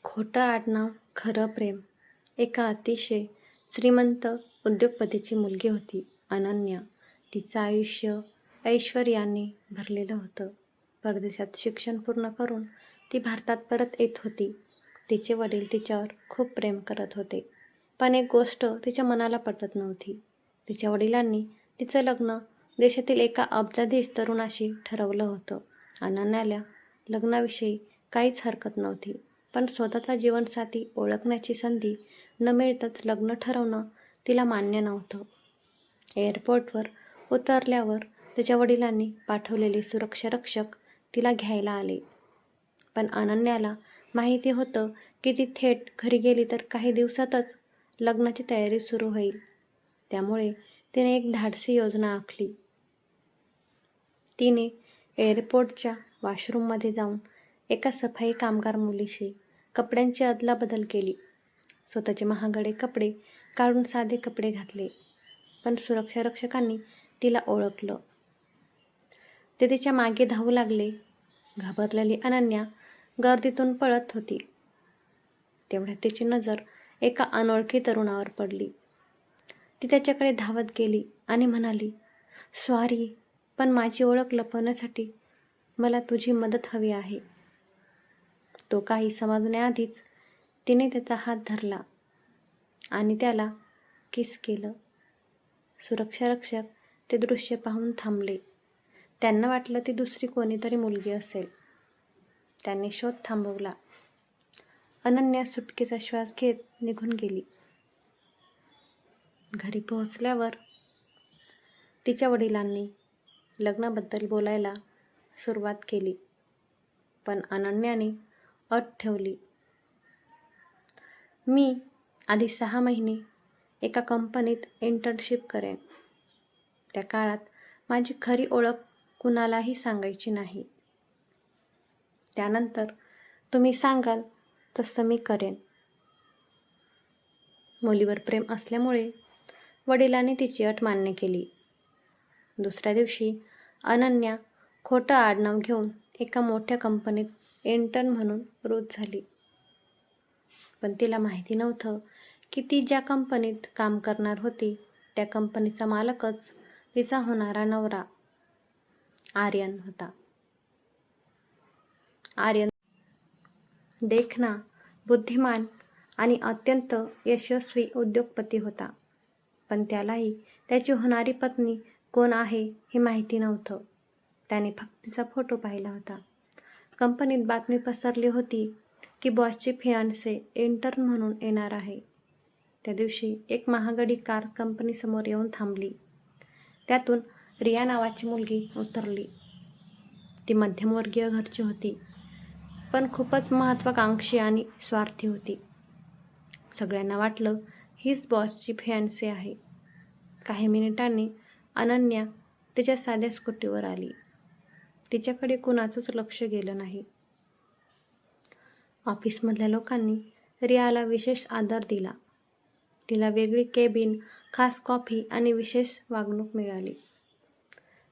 खोटं आडनाव, खरं प्रेम. एका अतिशय श्रीमंत उद्योगपतीची मुलगी होती अनन्या. तिचं आयुष्य ऐश्वर्याने भरलेलं होतं. परदेशात शिक्षण पूर्ण करून ती भारतात परत येत होती. तिचे वडील तिच्यावर खूप प्रेम करत होते. पण एक गोष्ट तिच्या मनाला पटत नव्हती. तिच्या वडिलांनी तिचं लग्न देशातील एका अब्जाधीश तरुणाशी ठरवलं होतं. अनन्याला लग्नाविषयी काहीच हरकत नव्हती. पण स्वतःचा जीवनसाथी ओळखण्याची संधी न मिळताच लग्न ठरवणं तिला मान्य नव्हतं. एअरपोर्टवर उतरल्यावर तिच्या वडिलांनी पाठवलेले सुरक्षारक्षक तिला घ्यायला आले. पण अनन्याला माहिती होतं की ती थेट घरी गेली तर काही दिवसातच लग्नाची तयारी सुरू होईल. त्यामुळे तिने एक धाडसी योजना आखली. तिने एअरपोर्टच्या वॉशरूममध्ये जाऊन एका सफाई कामगार मुलीशी कपड्यांची अदलाबदल केली. स्वतःचे महागडे कपडे काढून साधे कपडे घातले. पण सुरक्षारक्षकांनी तिला ओळखलं. ते तिच्या मागे धावू लागले. घाबरलेली अनन्या गर्दीतून पळत होती. तेवढ्यात तिची नजर एका अनोळखी तरुणावर पडली. ती त्याच्याकडे धावत गेली आणि म्हणाली, "सॉरी, पण माझी ओळख लपवण्यासाठी मला तुझी मदत हवी आहे." तो काही समजण्याआधीच तिने त्याचा हात धरला आणि त्याला किस केलं. सुरक्षारक्षक ते दृश्य पाहून थांबले. त्यांना वाटलं ती दुसरी कोणीतरी मुलगी असेल. त्यांनी शोध थांबवला. अनन्या सुटकेचा श्वास घेत निघून गेली. घरी पोहोचल्यावर तिच्या वडिलांनी लग्नाबद्दल बोलायला सुरुवात केली. पण अनन्याने अट ठेवली. "मी आधी 6 महिने एका कंपनीत इंटर्नशिप करेन. त्या काळात माझी खरी ओळख कुणालाही सांगायची नाही. त्यानंतर तुम्ही सांगाल तसं मी करेन." मुलीवर प्रेम असल्यामुळे वडिलांनी तिची अट मान्य केली. दुसऱ्या दिवशी अनन्या खोटं आडनाव घेऊन एका मोठ्या कंपनीत इंटर्न म्हणून रुजू झाली. पण तिला माहिती नव्हतं की ती ज्या कंपनीत काम करणार होती त्या कंपनीचा मालकच तिचा होणारा नवरा आर्यन होता. आर्यन देखणा, बुद्धिमान आणि अत्यंत यशस्वी उद्योगपती होता. पण त्यालाही त्याची होणारी पत्नी कोण आहे हे माहिती नव्हतं. त्याने फक्त तिचा फोटो पाहिला होता. कंपनीत बातमी पसरली होती की बॉसची फियांसे इंटर्न म्हणून येणार आहे. त्या दिवशी एक महागडी कार कंपनीसमोर येऊन थांबली. त्यातून रिया नावाची मुलगी उतरली. ती मध्यमवर्गीय घरची होती, पण खूपच महत्त्वाकांक्षी आणि स्वार्थी होती. सगळ्यांना वाटलं हीच बॉसची फियांसे आहे. काही मिनिटांनी अनन्या तिच्या साध्या स्कूटीवर आली. तिच्याकडे कुणाचंच लक्ष गेलं नाही. ऑफिसमधल्या लोकांनी रियाला विशेष आदर दिला. तिला वेगळी केबिन, खास कॉफी आणि विशेष वागणूक मिळाली.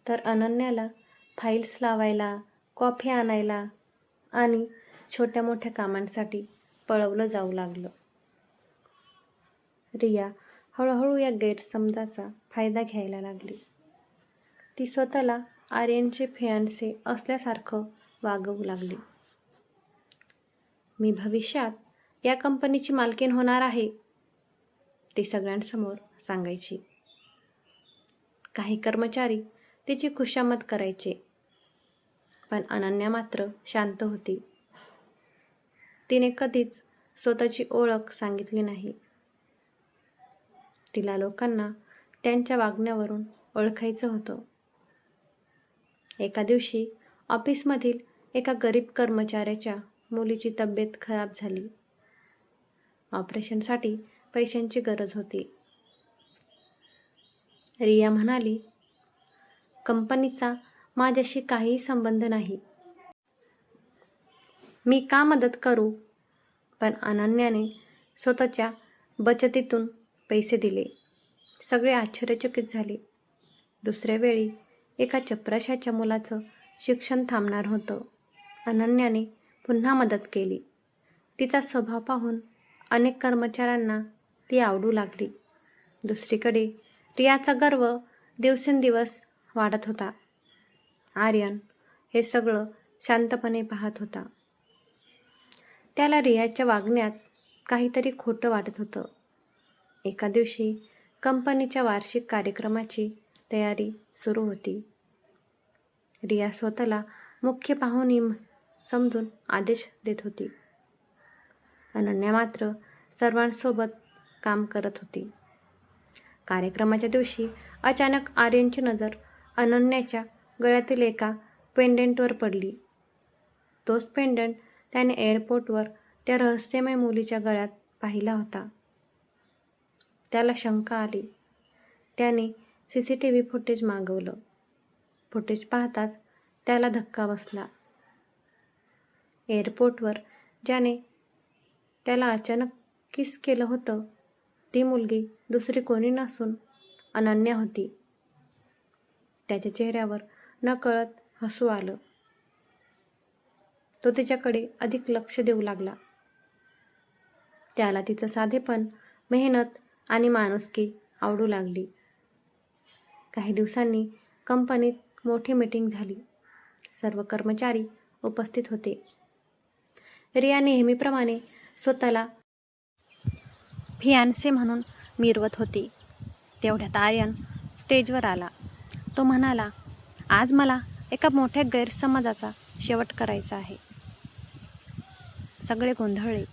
तर अनन्याला फाईल्स लावायला, कॉफी आणायला आणि छोट्या मोठ्या कामांसाठी पळवलं जाऊ लागलं. रिया हळूहळू या गैरसमजाचा फायदा घ्यायला लागली. ती स्वतःला आर्यनचे फियांसे असल्यासारखं वागवू लागली. "मी भविष्यात या कंपनीची मालकीण होणार आहे," ती सगळ्यांसमोर सांगायची. काही कर्मचारी तिची खुशामत करायचे. पण अनन्या मात्र शांत होती. तिने कधीच स्वतःची ओळख सांगितली नाही. तिला लोकांना त्यांच्या वागण्यावरून ओळखायचं होतं. एका दिवशी ऑफिसमधील एका गरीब कर्मचाऱ्याच्या मुलीची तब्येत खराब झाली. ऑपरेशनसाठी पैशांची गरज होती. रिया म्हणाली, "कंपनीचा माझ्याशी काहीही संबंध नाही. मी का मदत करू?" पण अनन्याने स्वतःच्या बचतीतून पैसे दिले. सगळे आश्चर्यचकित झाले. दुसऱ्या वेळी एका चपराशाच्या मुलाचं शिक्षण थांबणार होतं. अनन्याने पुन्हा मदत केली. तिचा स्वभाव पाहून अनेक कर्मचाऱ्यांना ती आवडू लागली. दुसरीकडे रियाचा गर्व दिवसेंदिवस वाढत होता. आर्यन हे सगळं शांतपणे पाहत होता. त्याला रियाच्या वागण्यात काहीतरी खोटं वाटत होतं. एका दिवशी कंपनीच्या वार्षिक कार्यक्रमाची तयारी सुरू होती. रिया स्वतःला मुख्य पाहुणी समजून आदेश देत होती. अनन्या मात्र सर्वांसोबत काम करत होती. कार्यक्रमाच्या दिवशी अचानक आर्यनची नजर अनन्याच्या गळ्यातील एका पेंडंटवर पडली. तोच पेंडंट त्याने एअरपोर्टवर त्या रहस्यमय मुलीच्या गळ्यात पाहिला होता. त्याला शंका आली. त्याने CCTV फुटेज मागवलं. फुटेज पाहताच त्याला धक्का बसला. एअरपोर्टवर ज्याने त्याला अचानक किस केलं होतं ती मुलगी दुसरी कोणी नसून अनन्या होती. त्याच्या चेहऱ्यावर नकळत हसू आलं. तो तिच्याकडे अधिक लक्ष देऊ लागला. त्याला तिचं साधेपण, मेहनत आणि माणुसकी आवडू लागली. काही दिवसांनी कंपनीत मोठी मीटिंग झाली. सर्व कर्मचारी उपस्थित होते. रिया नेहमीप्रमाणे स्वतःला फियान्से म्हणून मिरवत होती. तेवढ्यात आर्यन स्टेजवर आला. तो म्हणाला, आज मला एका मोठ्या गैरसमजाचा शेवट करायचा आहे. सगळे गोंधळले.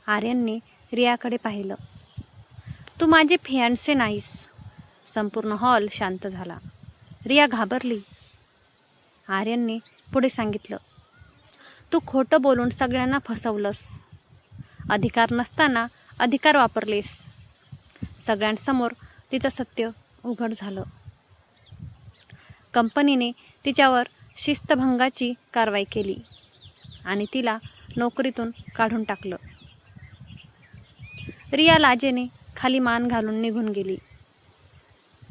आर्यनने रियाकडे पाहिलं. तू माझे फियान्से नाहीस. संपूर्ण हॉल शांत झाला. रिया घाबरली. आर्यनने पुढे सांगितलं, तू खोटं बोलून सगळ्यांना फसवलंस. अधिकार नसताना अधिकार वापरलेस. सगळ्यांसमोर तिचं सत्य उघड झालं. कंपनीने तिच्यावर शिस्तभंगाची कारवाई केली आणि तिला नोकरीतून काढून टाकलं. रिया लाजेने खाली मान घालून निघून गेली.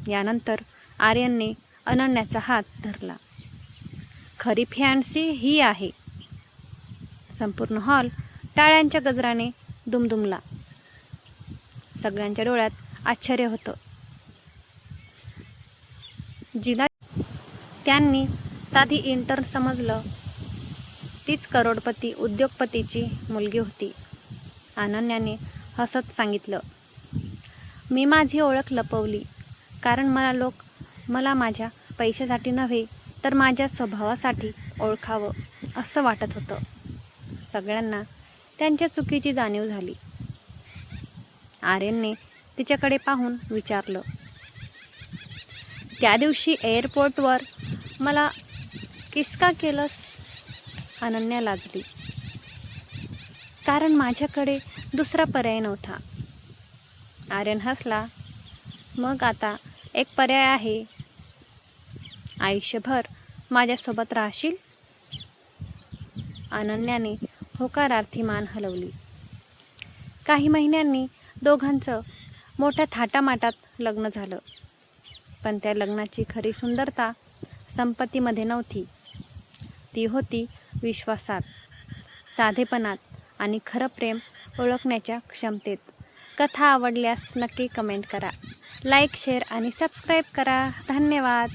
यानंतर आर्यनने अनन्याचा हात धरला. खरी फियान्सी ही आहे. संपूर्ण हॉल टाळ्यांच्या गजराने दुमदुमला. सगळ्यांच्या डोळ्यात आश्चर्य होतं. जिला त्यांनी साधी इंटर्न समजलं तीच करोडपती उद्योगपतीची मुलगी होती. अनन्याने हसत सांगितलं, मी माझी ओळख लपवली कारण मला माझ्या पैशासाठी नव्हे तर माझ्या स्वभावासाठी ओळखावं असं वाटत होतं. सगळ्यांना त्यांच्या चुकीची जाणीव झाली. आर्यनने तिच्याकडे पाहून विचारलं, त्या दिवशी एअरपोर्टवर मला किस का केलंस? अनन्या लाजली. कारण माझ्याकडे दुसरा पर्याय नव्हता. आर्यन हसला. मग आता एक पर्याय आहे. आयुष्यभर माझ्यासोबत राहशील? अनन्याने होकारार्थी मान हलवली. काही महिन्यांनी दोघांचं मोठ्या थाटामाटात लग्न झालं. पण त्या लग्नाची खरी सुंदरता संपत्तीमध्ये नव्हती. ती होती विश्वासात, साधेपणात आणि खरं प्रेम ओळखण्याच्या क्षमतेत. कथा आवडल्यास नक्की कमेंट करा. लाईक, शेअर आणि सबस्क्राईब करा. धन्यवाद.